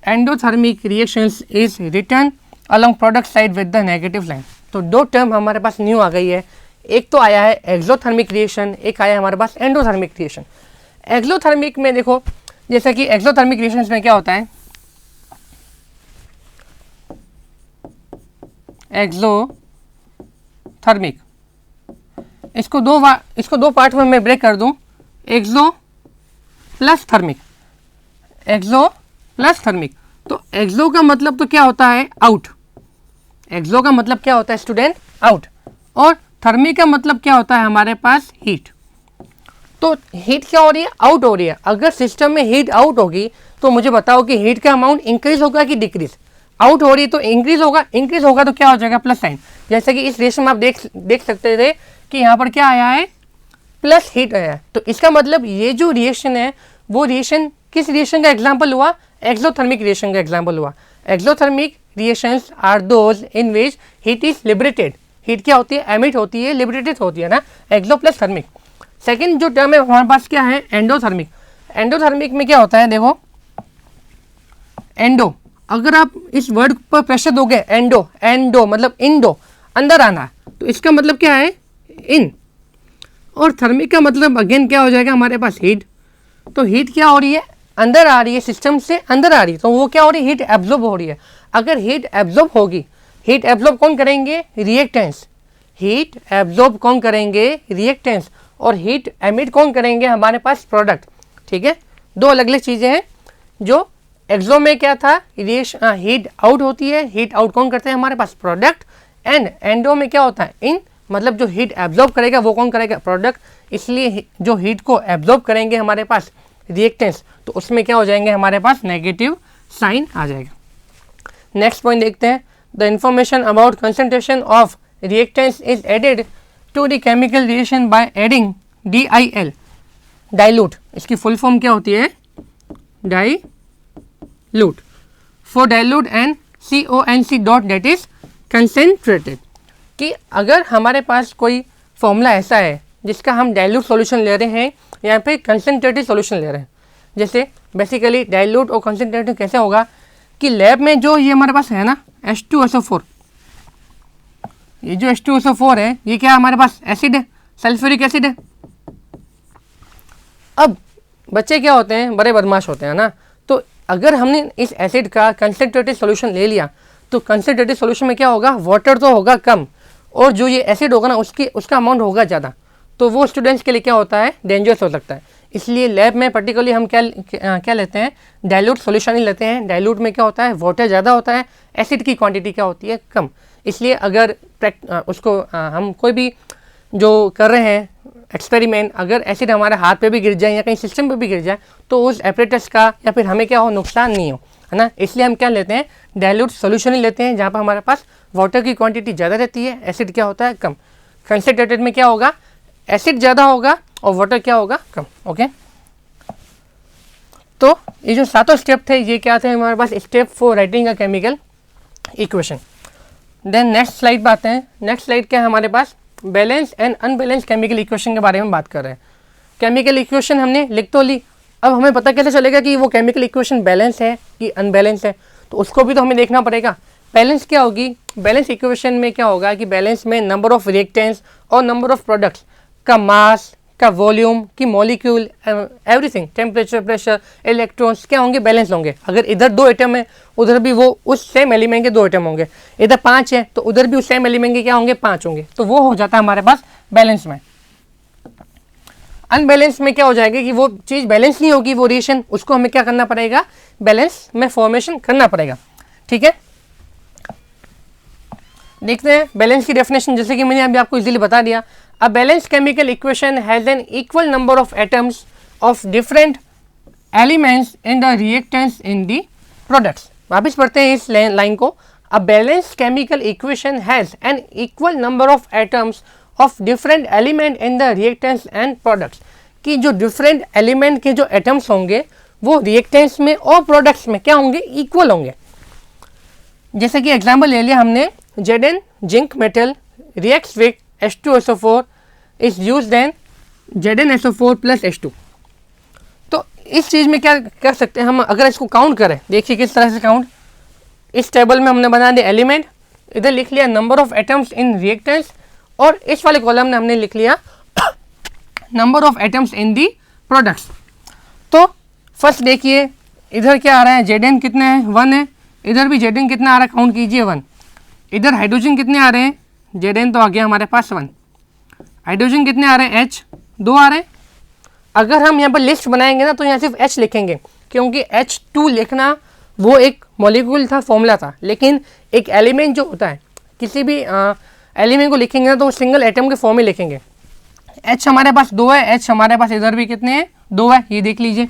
endothermic reactions is written along product side with the negative sign। तो 2 term हमारे पास new आ गई है। एक तो आया है exothermic reaction, एक आया है हमारे पास एंडोथर्मिक रिएक्शन। एक्सोथर्मिक में देखो, जैसा कि एक्सोथर्मिक रिएक्शंस में क्या होता है? एक्सोथर्मिक, इसको दो पार्ट में मैं ब्रेक कर दूं, एक्सो प्लस थर्मिक। तो एक्सो का मतलब तो क्या होता है? आउट। एक्सो का मतलब क्या होता है स्टूडेंट? आउट। और थर्मिक का मतलब क्या होता है हमारे पास? हीट। तो हीट क्या हो रही है? आउट हो रही है। अगर सिस्टम में हीट आउट होगी तो मुझे बताओ कि हीट का अमाउंट इंक्रीज होगा कि डिक्रीज? आउट हो रही है तो इंक्रीज होगा, इंक्रीज होगा तो क्या हो जाएगा? Plus sign. जैसे कि इस रिएक्शन में आप देख सकते थे कि यहाँ पर क्या आया है? प्लस हीट आया है। तो इसका मतलब ये जो रिएक्शन है वो रिएक्शन किस रिएक्शन का एग्जाम्पल हुआ? एक्सोथर्मिक रिएक्शन का एग्जाम्पल हुआ। Exothermic reactions are those in which heat is liberated. Heat क्या होती है? एमिट होती है, लिबरेटेड होती है ना। एक्सो प्लस थर्मिक। सेकेंड जो टर्म है हमारे पास क्या है? एंडोथर्मिक। एंडोथर्मिक में क्या होता है? देखो, एंडो, अगर आप इस वर्ड पर प्रेशर दोगे, एंडो मतलब इंडो, अंदर आना, तो इसका मतलब क्या है? इन। और थर्मिक का मतलब अगेन क्या हो जाएगा हमारे पास? हीट। तो हीट क्या हो रही है? अंदर आ रही है, सिस्टम से अंदर आ रही है, तो वो क्या हो रही है? हीट एब्जॉर्ब हो रही है। अगर हीट एब्जॉर्ब होगी, हीट एब्जॉर्ब कौन करेंगे? रिएक्टेंट्स। हीट एब्जॉर्ब कौन करेंगे? रिएक्टेंट्स। और हीट एमिट कौन करेंगे? हमारे पास प्रोडक्ट। ठीक है, 2 अलग अलग चीज़ें हैं। जो एक्सो में क्या था? रिएक्शन, हीट आउट होती है, हीट आउट कौन करते हैं? हमारे पास प्रोडक्ट। एंड एंडो में क्या होता है? इन, मतलब जो हीट एब्जॉर्ब करेगा वो कौन करेगा? प्रोडक्ट। इसलिए जो हीट को एब्जॉर्ब करेंगे हमारे पास रिएक्टेंट्स, तो उसमें क्या हो जाएंगे हमारे पास? नेगेटिव साइन आ जाएगा। नेक्स्ट पॉइंट देखते हैं, the information about concentration of reactants is added to the chemical reaction by adding DIL, dilute. इसकी फुल फॉर्म क्या होती है? Dilute. For dilute and CONC dot that is concentrated. कि अगर हमारे पास कोई फॉर्मूला ऐसा है जिसका हम डाइल्यूट सॉल्यूशन ले रहे हैं या फिर कंसेंट्रेटेड सॉल्यूशन ले रहे हैं, जैसे बेसिकली डाइल्यूट और कंसेंट्रेटेड कैसे होगा कि लैब में जो ये हमारे पास है ना H2SO4, ये जो H2SO4 है ये क्या हमारे पास? एसिड है, सल्फ्यूरिक एसिड है। अब बच्चे क्या होते हैं, बड़े बदमाश होते हैं ना, तो अगर हमने इस एसिड का कंसनट्रेटेड सॉल्यूशन ले लिया तो कंसनट्रेटेड सॉल्यूशन में क्या होगा, वाटर तो होगा कम और जो ये एसिड होगा ना उसका अमाउंट होगा ज़्यादा, तो वो स्टूडेंट्स के लिए क्या होता है, डेंजरस हो सकता है। इसलिए लैब में पर्टिकुलरली हम क्या लेते हैं, डाइल्यूट सॉल्यूशन ही लेते हैं। डाइल्यूट में क्या होता है, वाटर ज़्यादा होता है, एसिड की क्वांटिटी क्या होती है, कम। इसलिए अगर उसको हम कोई भी जो कर रहे हैं एक्सपेरिमेंट, अगर एसिड हमारे हाथ पे भी गिर जाए या कहीं सिस्टम पे भी गिर जाए तो उस एपरेटस का या फिर हमें क्या हो, नुकसान नहीं हो, है ना। इसलिए हम क्या लेते हैं, डाइल्यूट सॉल्यूशन ही लेते हैं जहाँ पर हमारे पास वाटर की क्वांटिटी ज़्यादा रहती है, एसिड क्या होता है, कम। कंसनट्रेटेड में क्या होगा, एसिड ज़्यादा होगा और वाटर क्या होगा, कम। ओके, तो ये जो सातों स्टेप थे ये क्या थे हमारे पास, step for writing a chemical equation. Then next slide पे आते हैं। नेक्स्ट स्लाइड क्या है हमारे पास, balance and unbalance chemical equation के बारे में बात कर रहे हैं। केमिकल इक्वेशन हमने लिख तो ली, अब हमें पता कैसे चलेगा कि वो केमिकल इक्वेशन बैलेंस है कि अनबैलेंस है, तो उसको भी तो हमें देखना पड़ेगा। बैलेंस क्या होगी, बैलेंस इक्वेशन में क्या होगा कि बैलेंस में नंबर ऑफ रिएक्टेंट्स और नंबर ऑफ प्रोडक्ट्स का मास का वॉल्यूम की molecule everything, temperature, pressure, electrons क्या होंगे, बैलेंस होंगे। अगर इधर 2 एटम है उधर भी वो उस सेम एलिमेंट के 2 एटम होंगे, इधर 5 है तो उधर भी उस सेम एलिमेंट के क्या होंगे, 5 होंगे, तो वो हो जाता है हमारे पास बैलेंस में। अनबैलेंस में क्या हो जाएगा कि वो चीज़ बैलेंस नहीं होगी, वो रिएक्शन, उसको हमें क्या करना पड़ेगा, बैलेंस में फॉर्मेशन करना पड़ेगा। ठीक है, देखते हैं बैलेंस की डेफिनेशन, जैसे कि मैंने अभी आपको इजीली बता दिया। A balance chemical equation has N equal number of atoms of different elements in the reactants in the products. वापिस पढ़ते हैं इस लाइन को, a balance chemical equation has N equal number of atoms of different element in the reactants and products, कि जो different element के जो atoms होंगे वो रिएक्टेंट्स में और प्रोडक्ट्स में क्या होंगे, इक्वल होंगे। जैसे कि एग्जाम्पल ले लिया हमने, Zn zinc metal reacts with H2SO4 is used then ZnSO4 plus H2। तो इस चीज़ में क्या कर सकते हैं हम, अगर इसको काउंट करें, देखिए किस तरह से काउंट, इस टेबल में हमने बना दिया एलिमेंट, इधर लिख लिया number of atoms in reactants, और इस वाले कॉलम में हमने लिख लिया number of atoms in the products. तो फर्स्ट देखिए इधर क्या आ रहा है, Zn कितने हैं, 1 है, इधर भी Zn कितना आ रहा है, काउंट कीजिए 1। इधर हाइड्रोजन कितने आ रहे हैं, Zn तो आ गया हमारे पास 1, हाइड्रोजन कितने आ रहे हैं, H 2 आ रहे हैं। अगर हम यहाँ पर लिस्ट बनाएंगे ना तो यहाँ सिर्फ H लिखेंगे, क्योंकि H2 लिखना वो एक मॉलिक्यूल था, फॉर्मूला था, लेकिन एक एलिमेंट जो होता है, किसी भी एलिमेंट को लिखेंगे ना तो सिंगल एटम के फॉर्म में लिखेंगे। H हमारे पास 2 है, H हमारे पास इधर भी कितने हैं, 2 है, ये देख लीजिए।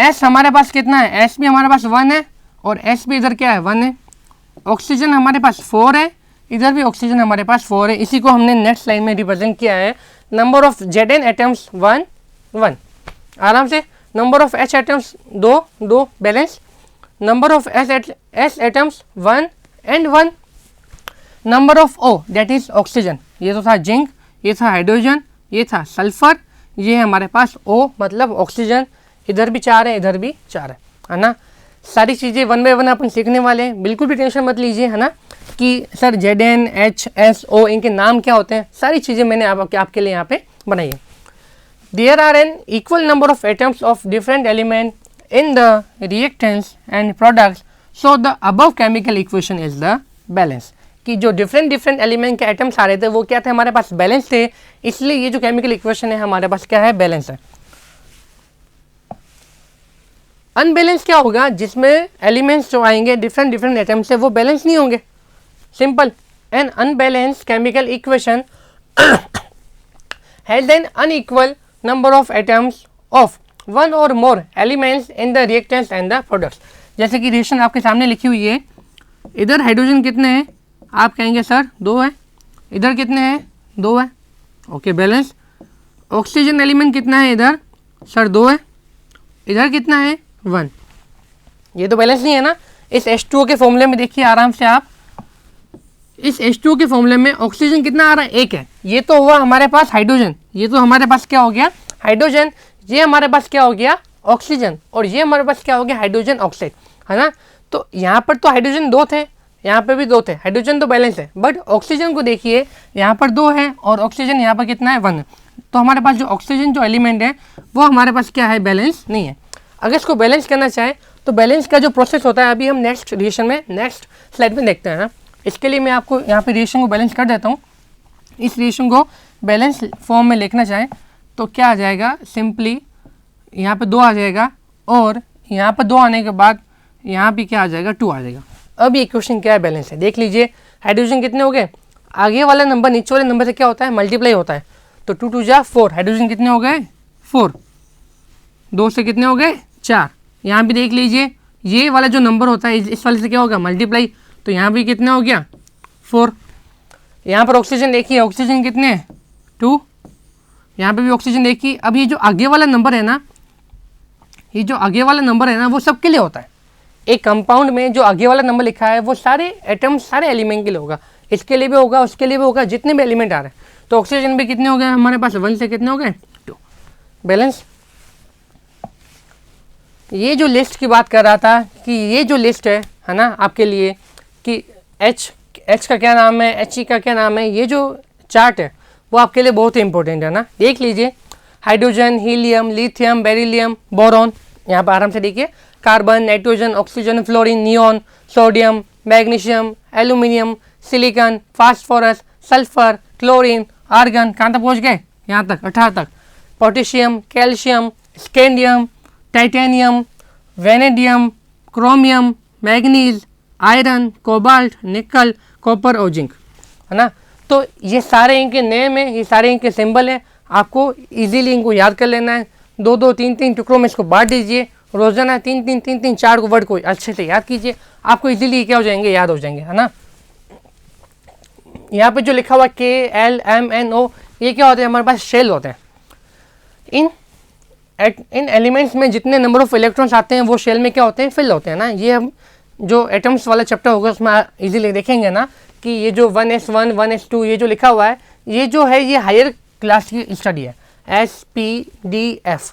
S हमारे पास कितना है, S भी हमारे पास 1 है और S भी इधर क्या है, 1 है। ऑक्सीजन हमारे पास 4 है, इधर भी ऑक्सीजन हमारे पास 4 है। इसी को हमने नेक्स्ट लाइन में रिप्रेजेंट किया है, नंबर ऑफ Zn एटम्स 1 1, आराम से। Number of H atoms 2 2, balance. Number of S atoms 1 and 1। Number of O that is oxygen, ये तो था जिंक, ये था हाइड्रोजन, ये था सल्फर, ये है हमारे पास O मतलब ऑक्सीजन, इधर भी 4 है, इधर भी 4 है ना। सारी चीज़ें 1 बाय 1 अपन सीखने वाले हैं, बिल्कुल भी टेंशन मत लीजिए, है ना, कि sir Zn H S O इनके नाम क्या होते हैं, सारी चीज़ें मैंने आपके लिए यहाँ पे बनाई है। There are an equal number of atoms of different element in the reactants and products, so the above chemical equation is the balance, कि जो डिफरेंट एलिमेंट के एटम्स आ रहे थे वो क्या थे, हमारे पास बैलेंस थे, इसलिए ये जो केमिकल इक्वेशन है हमारे पास क्या है, बैलेंस है। अनबैलेंस क्या होगा, जिसमें एलिमेंट्स जो आएंगे डिफरेंट एटम से वो बैलेंस नहीं होंगे। Simple, an unbalance chemical equation has an unequal number of atoms of 1 और more elements in the reactants and the products. जैसे कि रिएक्शन आपके सामने लिखी हुई है, इधर हाइड्रोजन कितने हैं, आप कहेंगे सर 2 है, इधर कितने हैं, 2 है, ओके बैलेंस। ऑक्सीजन एलिमेंट कितना है इधर, सर 2 है, इधर कितना है, 1, ये तो बैलेंस नहीं है ना। इस H2O के फॉर्मूले में देखिए आराम से आप, इस H2O के फॉर्मूले में ऑक्सीजन कितना आ रहा है, 1 है, ये तो हुआ हमारे पास हाइड्रोजन, ये तो हमारे पास क्या हो गया, हाइड्रोजन, ये हमारे पास क्या हो गया, ऑक्सीजन, और ये हमारे पास क्या हो गया, हाइड्रोजन ऑक्साइड, है ना। तो यहाँ पर तो हाइड्रोजन 2 थे, यहाँ पे भी 2 थे, हाइड्रोजन तो बैलेंस है, बट ऑक्सीजन को देखिए यहाँ पर 2 है और ऑक्सीजन यहाँ पर कितना है, 1 है। तो हमारे पास जो ऑक्सीजन जो एलिमेंट है वो हमारे पास क्या है, बैलेंस नहीं है। अगर इसको बैलेंस करना चाहे तो बैलेंस का जो प्रोसेस होता है अभी हम नेक्स्ट रिएक्शन में नेक्स्ट स्लाइड में देखते हैं ना। इसके लिए मैं आपको यहाँ पे रिएक्शन को बैलेंस कर देता हूँ। इस रिएक्शन को बैलेंस फॉर्म में लिखना चाहें तो क्या आ जाएगा, सिंपली यहाँ पे 2 आ जाएगा और यहाँ पे 2 आने के बाद यहाँ भी क्या आ जाएगा, 2 आ जाएगा। अब ये इक्वेशन क्या है, बैलेंस है। देख लीजिए हाइड्रोजन कितने हो गए, आगे वाला नंबर नीचे वाले नंबर से क्या होता है, मल्टीप्लाई होता है। तो 2 2 जा 4, हाइड्रोजन कितने हो गए 4, 2 से कितने हो गए 4। यहाँ भी देख लीजिए ये वाला जो नंबर होता है इस वाले से क्या होगा, मल्टीप्लाई। तो यहाँ भी कितना हो गया 4। यहाँ पर ऑक्सीजन देखिए, ऑक्सीजन कितने हैं 2, यहाँ पे भी ऑक्सीजन देखिए। अब ये जो आगे वाला नंबर है ना, ये जो आगे वाला नंबर है ना वो सबके लिए होता है। एक कंपाउंड में जो आगे वाला नंबर लिखा है वो सारे एटम्स सारे एलिमेंट के लिए होगा, इसके लिए भी होगा, उसके लिए भी होगा, जितने भी एलिमेंट आ रहे हैं। तो ऑक्सीजन भी कितने हो गए हमारे पास, 1 से कितने हो गए 2, बैलेंस। ये जो लिस्ट की बात कर रहा था कि ये जो लिस्ट है ना आपके लिए कि एच का क्या नाम है, एच का क्या नाम है, ये जो चार्ट है वो आपके लिए बहुत ही इंपॉर्टेंट है ना। देख लीजिए hydrogen, helium, lithium, beryllium, boron, यहाँ पर आराम से देखिए, carbon, nitrogen, oxygen, fluorine, neon, sodium, magnesium, aluminium, silicon, phosphorus, sulphur, chlorine, argon, कहाँ तक पहुँच गए, यहाँ तक 18 तक, potassium, calcium, scandium, titanium, vanadium, chromium, manganese, iron, cobalt, nickel, copper और जिंक, है ना। तो ये सारे इनके नेम है, ये सारे इनके सिंबल है। आपको इजीली इनको याद कर लेना है। 2 2 3 3 टुकड़ों में इसको बांट दीजिए, रोजाना 3 3 3 3 4 को वर्ड को अच्छे से याद कीजिए, आपको इजीली क्या हो जाएंगे, याद हो जाएंगे, है ना। यहाँ पे जो लिखा हुआ KLMNO, ये क्या होते हैं, हमारे पास शेल होते हैं। इन एलिमेंट्स में जितने नंबर ऑफ इलेक्ट्रॉन्स आते हैं वो शेल में क्या होते हैं, फिल होते हैं ना। ये हम जो एटम्स वाला चैप्टर होगा उसमें इजीली देखेंगे ना कि ये जो 1s1 1s2 ये जो लिखा हुआ है ये जो है ये हायर क्लास की स्टडी है, SPDF।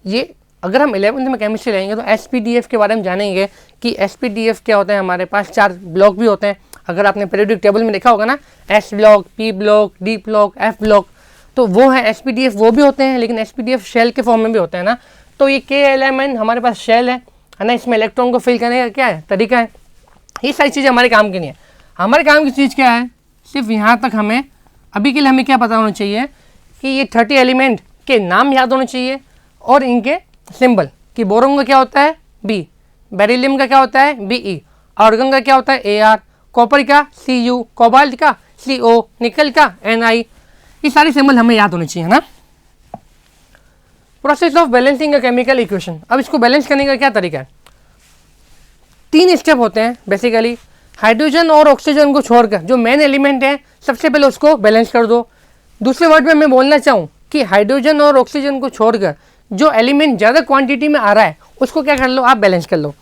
ये अगर हम 11th में केमिस्ट्री लेंगे तो SPDF के बारे में जानेंगे कि SPDF क्या होता है। हमारे पास 4 ब्लॉक भी होते हैं, अगर आपने पीरियोडिक टेबल में देखा होगा ना, S block, P block, D block, F block, तो वो है SPDF, वो भी होते हैं, लेकिन SPDF शेल के फॉर्म में भी होते हैं ना। तो ये KLMN हमारे पास शेल है ना, इसमें इलेक्ट्रॉन को फिल करने का क्या है, तरीका है। ये सारी चीज़ें हमारे काम की नहीं है। हमारे काम की चीज़ क्या है, सिर्फ यहाँ तक हमें अभी के लिए हमें क्या पता होना चाहिए कि ये 30 एलिमेंट के नाम याद होने चाहिए और इनके सिंबल, कि बोरोन का क्या होता है B, बेरिलियम का क्या होता है Be, आर्गन का क्या होता है Ar, कॉपर का Cu, कोबाल्ट का Co, निकल का Ni। ये सारे सिंबल हमें याद होने चाहिए ना। Process of balancing a chemical equation. अब इसको बैलेंस करने का क्या तरीका है, 3 स्टेप होते हैं बेसिकली। हाइड्रोजन और ऑक्सीजन को छोड़कर जो मेन एलिमेंट है सबसे पहले उसको बैलेंस कर दो। दूसरे वर्ड में मैं बोलना चाहूँ कि हाइड्रोजन और ऑक्सीजन को छोड़कर जो एलिमेंट ज़्यादा क्वांटिटी में आ रहा है उसको क्या कर लो, आप बैलेंस कर लो।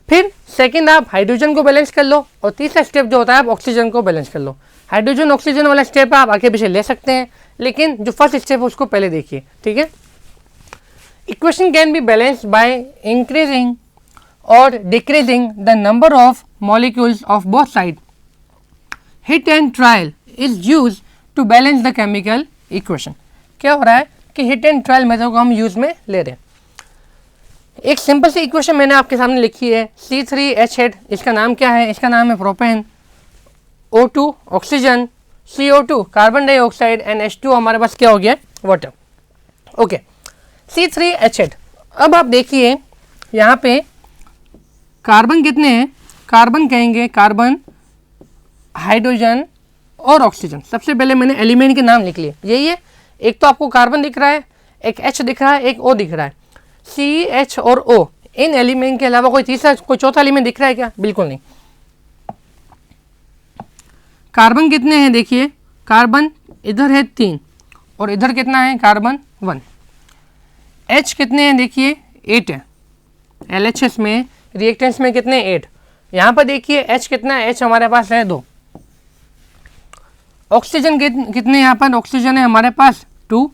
फिर सेकंड आप हाइड्रोजन को बैलेंस कर लो और तीसरा स्टेप जो होता है आप ऑक्सीजन को बैलेंस कर लो। हाइड्रोजन ऑक्सीजन वाला स्टेप आप आगे पीछे ले सकते हैं, लेकिन जो फर्स्ट स्टेप है उसको पहले देखिए, ठीक है। Equation can be balanced by increasing और decreasing the number of molecules of both side. Hit and trial is use to balance the chemical equation. क्या हो रहा है कि हिट एंड ट्रायल मेथड को हम यूज में ले रहे हैं। एक सिंपल सी इक्वेशन मैंने आपके सामने लिखी है, C3H8, इसका नाम क्या है, इसका नाम है propane, O2 oxygen, CO2 carbon dioxide and H2 हमारे पास क्या हो गया, वाटर। Okay, C3H8। अब आप देखिए यहाँ पे कार्बन कितने हैं, कार्बन कहेंगे कार्बन, हाइड्रोजन और ऑक्सीजन। सबसे पहले मैंने एलिमेंट के नाम लिख लिए, यही है। एक तो आपको कार्बन दिख रहा है, एक H दिख रहा है, एक O दिख रहा है। C, H और O, इन एलिमेंट के अलावा कोई तीसरा कोई चौथा एलिमेंट दिख रहा है क्या, बिल्कुल नहीं। कार्बन कितने हैं देखिए, कार्बन इधर है 3 और इधर कितना है कार्बन 1। H कितने हैं देखिए 8 है, LHS में रिएक्टेंस में कितने 8। यहाँ पर देखिए H कितना है, H हमारे पास है 2। ऑक्सीजन कितने यहाँ पर, ऑक्सीजन है हमारे पास 2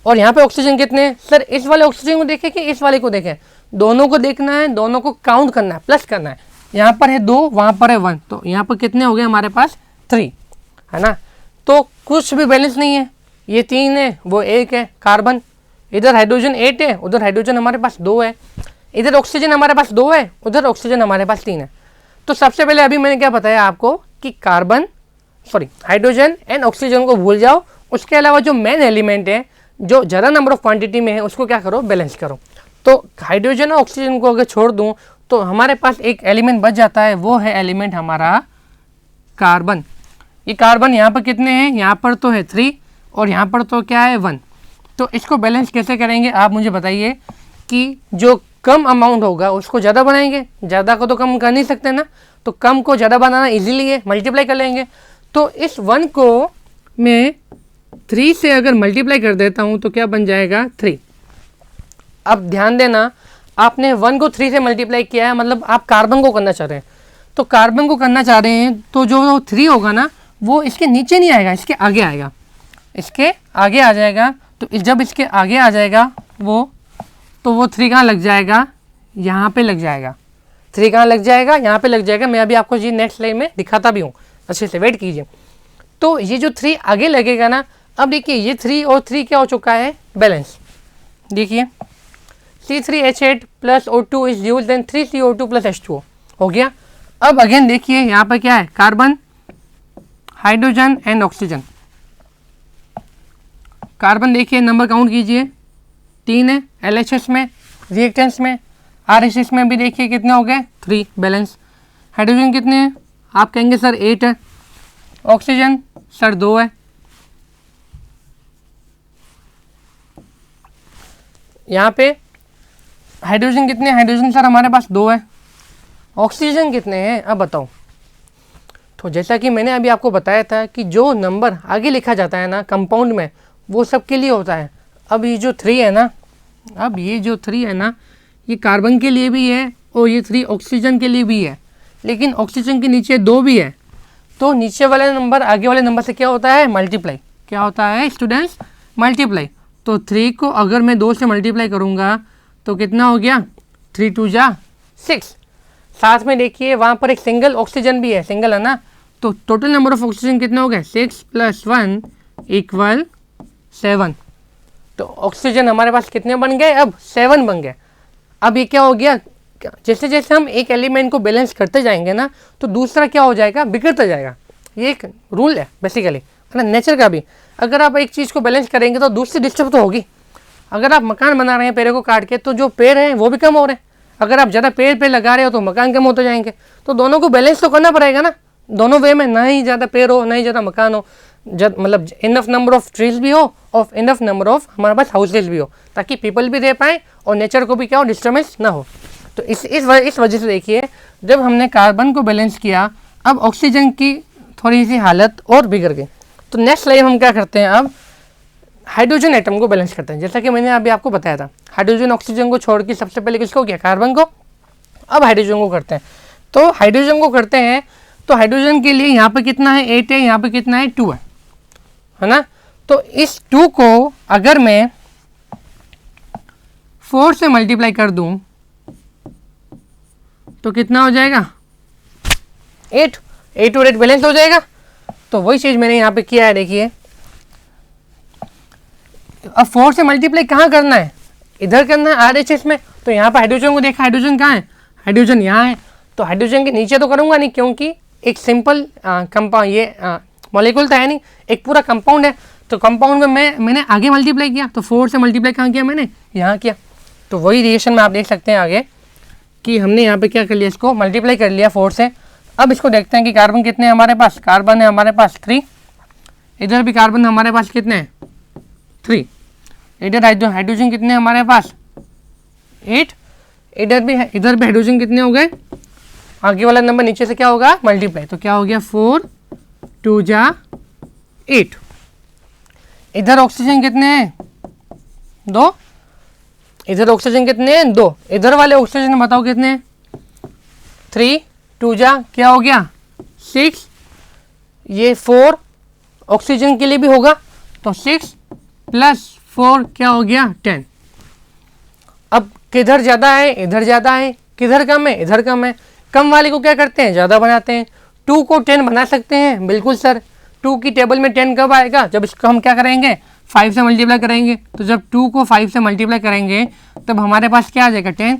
और यहाँ पे ऑक्सीजन कितने हैं। सर इस वाले ऑक्सीजन को देखें कि इस वाले को देखें, दोनों को देखना है, दोनों को काउंट करना है, प्लस करना है। यहाँ पर है 2, वहाँ पर है 1, तो यहाँ पर कितने हो गए हमारे पास 3, है ना। तो कुछ भी बैलेंस नहीं है, ये 3 है, वो 1 है कार्बन, इधर हाइड्रोजन 8 है, उधर हाइड्रोजन हमारे पास 2 है, इधर ऑक्सीजन हमारे पास 2 है, उधर ऑक्सीजन हमारे पास 3 है। तो सबसे पहले अभी मैंने क्या बताया आपको कि हाइड्रोजन एंड ऑक्सीजन को भूल जाओ, उसके अलावा जो मेन एलिमेंट है जो ज़्यादा नंबर ऑफ क्वांटिटी में है उसको क्या करो, बैलेंस करो। तो हाइड्रोजन और ऑक्सीजन को अगर छोड़ दूं तो हमारे पास एक एलिमेंट बच जाता है, वो है एलिमेंट हमारा कार्बन। ये कार्बन यहाँ पर कितने हैं, यहाँ पर तो है 3 और यहाँ पर तो क्या है 1। तो इसको बैलेंस कैसे करेंगे आप मुझे बताइए कि जो कम अमाउंट होगा उसको ज़्यादा बनाएंगे, ज़्यादा को तो कम कर नहीं सकते ना, तो कम को ज़्यादा बनाना इजीली है, मल्टीप्लाई कर लेंगे। तो इस 1 को मैं 3 से अगर मल्टीप्लाई कर देता हूँ तो क्या बन जाएगा 3। अब ध्यान देना, आपने 1 को 3 से मल्टीप्लाई किया है, मतलब आप कार्बन को करना चाह रहे हैं। तो कार्बन को करना चाह रहे हैं तो जो 3 होगा ना वो इसके नीचे नहीं आएगा, इसके आगे आएगा, इसके आगे आ जाएगा। तो जब इसके आगे आ जाएगा वो 3 कहाँ लग जाएगा, यहाँ पे लग जाएगा। 3 कहाँ लग जाएगा, यहाँ पे लग जाएगा। मैं अभी आपको ये नेक्स्ट स्लाइड में दिखाता भी हूँ, अच्छे से वेट कीजिए। तो ये जो 3 आगे लगेगा ना, अब देखिए ये 3 और 3 क्या हो चुका है, बैलेंस। देखिए C3H8 plus O2 is use then 3CO2 plus H2O हो गया। अब अगेन देखिए यहाँ पर क्या है, carbon, hydrogen and oxygen. Carbon देखिए नंबर काउंट कीजिए 3 है, LHS में, रिएक्टेंस में, RHS में भी देखिए कितने हो गए 3, बैलेंस। हाइड्रोजन कितने हैं, आप कहेंगे सर 8 है, ऑक्सीजन सर 2 है। यहाँ पे हाइड्रोजन कितने, हाइड्रोजन सर हमारे पास 2 है, ऑक्सीजन कितने हैं अब बताओ। तो जैसा कि मैंने अभी आपको बताया था कि जो नंबर आगे लिखा जाता है ना कंपाउंड में, वो सब के लिए होता है। अब ये जो 3 है ना, ये कार्बन के लिए भी है और ये 3 ऑक्सीजन के लिए भी है, लेकिन ऑक्सीजन के नीचे 2 भी है। तो नीचे वाले नंबर आगे वाले नंबर से क्या होता है, मल्टीप्लाई। क्या होता है स्टूडेंट्स, मल्टीप्लाई। तो 3 को अगर मैं 2 से मल्टीप्लाई करूँगा तो कितना हो गया, 3 2 जा 6। साथ में देखिए वहाँ पर एक सिंगल ऑक्सीजन भी है, सिंगल है ना, तो टोटल नंबर ऑफ ऑक्सीजन कितना हो गया, 6 + 1 = 7। तो ऑक्सीजन हमारे पास कितने बन गए, अब 7 बन गए। अब ये क्या हो गया, जैसे जैसे हम एक एलिमेंट को बैलेंस करते जाएंगे ना तो दूसरा क्या हो जाएगा, बिगड़ता जाएगा। ये एक रूल है बेसिकली, है ना, नेचर का भी। अगर आप एक चीज़ को बैलेंस करेंगे तो दूसरी डिस्टर्ब तो होगी। अगर आप मकान बना रहे हैं पेड़ों को काट के, तो जो पेड़ हैं वो भी कम हो रहे हैं। अगर आप ज़्यादा पेड़ लगा रहे हो तो मकान कम होते जाएंगे। तो दोनों को बैलेंस तो करना पड़ेगा ना, दोनों वे में, ना ही ज़्यादा पेड़ हो ना ही ज़्यादा मकान हो, मतलब इनफ नंबर ऑफ ट्रीज भी हो और इनफ नंबर ऑफ हमारे पास हाउसेज भी हो, ताकि पीपल भी रह पाए और नेचर को भी क्या हो, डिस्टर्बेंस ना हो। तो इस वजह से देखिए जब हमने कार्बन को बैलेंस किया, अब ऑक्सीजन की थोड़ी सी हालत और बिगड़ गई। तो नेक्स्ट लाइन हम क्या करते हैं, अब हाइड्रोजन एटम को बैलेंस करते हैं। जैसा कि मैंने अभी आपको बताया था, हाइड्रोजन ऑक्सीजन को छोड़ के सबसे पहले किसको किया, कार्बन को। अब हाइड्रोजन को करते हैं। तो हाइड्रोजन को करते हैं तो हाइड्रोजन के लिए यहाँ पे कितना है, 8 है, यहाँ पे कितना है, 2 है ना। तो इस 2 को अगर मैं 4 से मल्टीप्लाई कर दूं तो कितना हो जाएगा, 8 और 8 बैलेंस हो जाएगा। तो वही चीज़ मैंने यहाँ पे किया है, देखिए। अब 4 से मल्टीप्लाई कहाँ करना है, इधर करना है RHS में। तो यहाँ पर हाइड्रोजन को देखा, हाइड्रोजन कहाँ है, हाइड्रोजन यहाँ है। तो हाइड्रोजन के नीचे तो करूँगा नहीं, क्योंकि एक सिंपल कंपाउंड, ये मॉलिक्यूल तो है नहीं, एक पूरा कंपाउंड है। तो कंपाउंड में मैंने आगे मल्टीप्लाई किया, तो 4 से मल्टीप्लाई कहाँ किया, मैंने यहाँ किया। तो वही रिएक्शन में आप देख सकते हैं आगे कि हमने यहाँ पे क्या कर लिया, इसको मल्टीप्लाई कर लिया 4 से। अब इसको देखते हैं कि कार्बन कितने हैं हमारे पास, कार्बन है हमारे पास 3, इधर भी कार्बन हमारे पास कितने हैं, 3, इधर हाइड्रोजन कितने हैं हमारे पास, 8, इधर भी हाइड्रोजन कितने हो गए, आगे वाला नंबर नीचे से क्या होगा, मल्टीप्लाई। तो क्या हो गया, 4 2 जा 8। इधर ऑक्सीजन कितने हैं, 2, इधर ऑक्सीजन कितने हैं, 2, इधर वाले ऑक्सीजन बताओ कितने हैं, 3 2 जा क्या हो गया, 6, ये 4 ऑक्सीजन के लिए भी होगा, तो 6 + 4 क्या हो गया, 10। अब किधर ज़्यादा है, इधर ज़्यादा है, किधर कम है, इधर कम है। कम वाले को क्या करते हैं, ज़्यादा बनाते हैं। 2 को 10 बना सकते हैं, बिल्कुल सर। 2 की टेबल में 10 कब आएगा, जब इसको हम क्या करेंगे, 5 से मल्टीप्लाई करेंगे, तो जब 2 को 5 से मल्टीप्लाई करेंगे तब हमारे पास क्या आ जाएगा 10।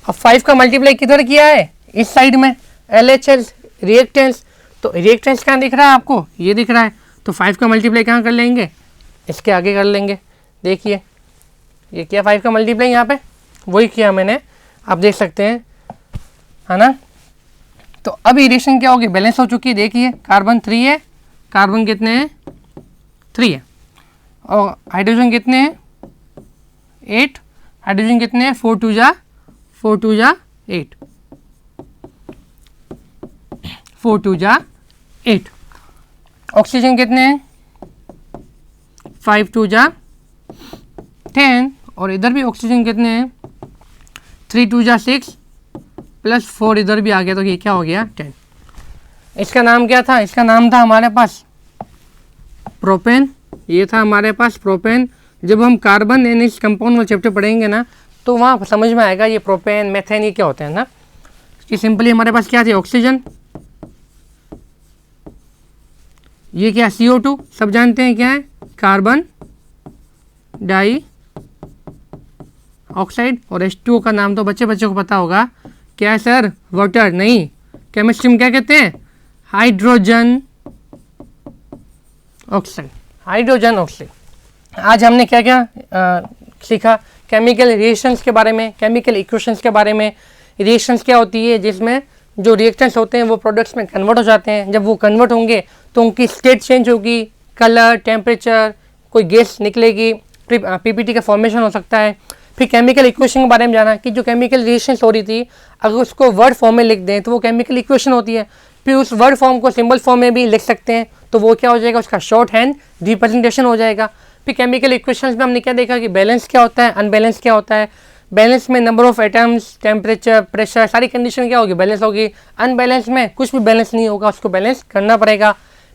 अब 5 का मल्टीप्लाई किधर किया है, इस साइड में, LHS रिएक्टेंस, तो रिएक्टेंस कहाँ दिख रहा है आपको, ये दिख रहा है, तो 5 का मल्टीप्लाई कहाँ कर लेंगे, इसके आगे कर लेंगे। देखिए ये किया 5 का मल्टीप्लाई, यहाँ पे वही किया मैंने, आप देख सकते हैं, है ना। तो अब रिएक्शन क्या होगी, बैलेंस हो चुकी है। देखिए कार्बन 3 है, कार्बन कितने हैं 3 है, और हाइड्रोजन कितने हैं 8, हाइड्रोजन कितने हैं 4 2 जा 8, 4 2 जा 8। ऑक्सीजन कितने हैं 5 2 जा 10, और इधर भी ऑक्सीजन कितने हैं 3 2 जा 6 प्लस 4 इधर भी आ गया, तो ये क्या हो गया 10। इसका नाम क्या था, इसका नाम था हमारे पास प्रोपेन, ये था हमारे पास प्रोपेन। जब हम कार्बन एंड इस कंपाउंड वाला चैप्टर पढ़ेंगे ना, तो वहाँ समझ में आएगा ये प्रोपेन मेथेन ये क्या होते हैं ना। ये सिंपली हमारे पास क्या थे, ऑक्सीजन, ये क्या CO2 सब जानते हैं क्या है, कार्बन डाई ऑक्साइड, और H2O का नाम तो बच्चे को पता होगा, क्या है सर, वाटर नहीं, केमिस्ट्री में क्या कहते हैं, हाइड्रोजन ऑक्साइड, हाइड्रोजन ऑक्साइड। आज हमने क्या क्या सीखा, केमिकल रिएक्शंस के बारे में, केमिकल इक्वेशंस के बारे में। रिएक्शंस क्या होती है, जिसमें जो रिएक्टेंट्स होते हैं वो प्रोडक्ट्स में कन्वर्ट हो जाते हैं। जब वो कन्वर्ट होंगे तो उनकी स्टेट चेंज होगी, कलर, टेम्परेचर, कोई गैस निकलेगी, PPT का फॉर्मेशन हो सकता है। फिर केमिकल इक्वेशन के बारे में जाना कि जो केमिकल रिएक्शंस हो रही थी, अगर उसको वर्ड फॉर्म में लिख दें तो वो केमिकल इक्वेशन होती है। फिर उस वर्ड फॉर्म को सिंबल फॉर्म में भी लिख सकते हैं, तो वो क्या हो जाएगा, उसका शॉर्ट हैंड रिप्रेजेंटेशन हो जाएगा। फिर केमिकल इक्वेशंस में हमने क्या देखा कि बैलेंस क्या होता है, अनबैलेंस क्या होता है। बैलेंस में number of atoms, temperature, pressure, सारी कंडीशन क्या होगी, बैलेंस होगी। अनबैलेंस में कुछ भी बैलेंस नहीं होगा, उसको बैलेंस करना पड़ेगा।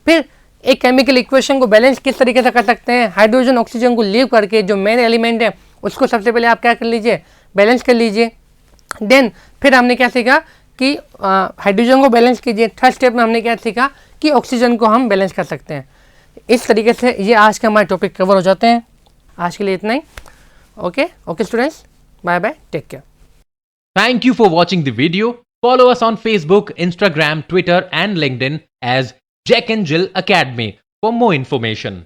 फिर एक केमिकल इक्वेशन को बैलेंस किस तरीके से कर सकते हैं, हाइड्रोजन ऑक्सीजन को लीव करके जो मेन एलिमेंट है उसको सबसे पहले आप क्या कर लीजिए, बैलेंस कर लीजिए। देन फिर हमने क्या सीखा कि हाइड्रोजन को बैलेंस कीजिए। थर्ड स्टेप में हमने क्या सीखा कि ऑक्सीजन को हम बैलेंस कर सकते हैं। इस तरीके से ये आज के हमारे टॉपिक कवर हो जाते हैं। आज के लिए इतना ही। Okay students, bye bye, take care. Thank you for watching the video. Follow us on Facebook, Instagram, Twitter, and LinkedIn as Jack and Jill Academy for more information.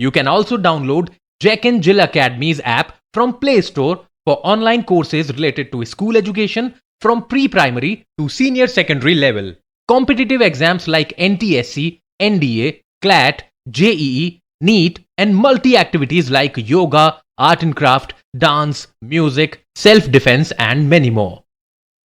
You can also download Jack and Jill Academy's app from Play Store for online courses related to school education from pre-primary to senior secondary level. Competitive exams like NTSC, NDA, CLAT, JEE, NEET, and multi-activities like yoga, art and craft, dance, music, self-defense, and many more.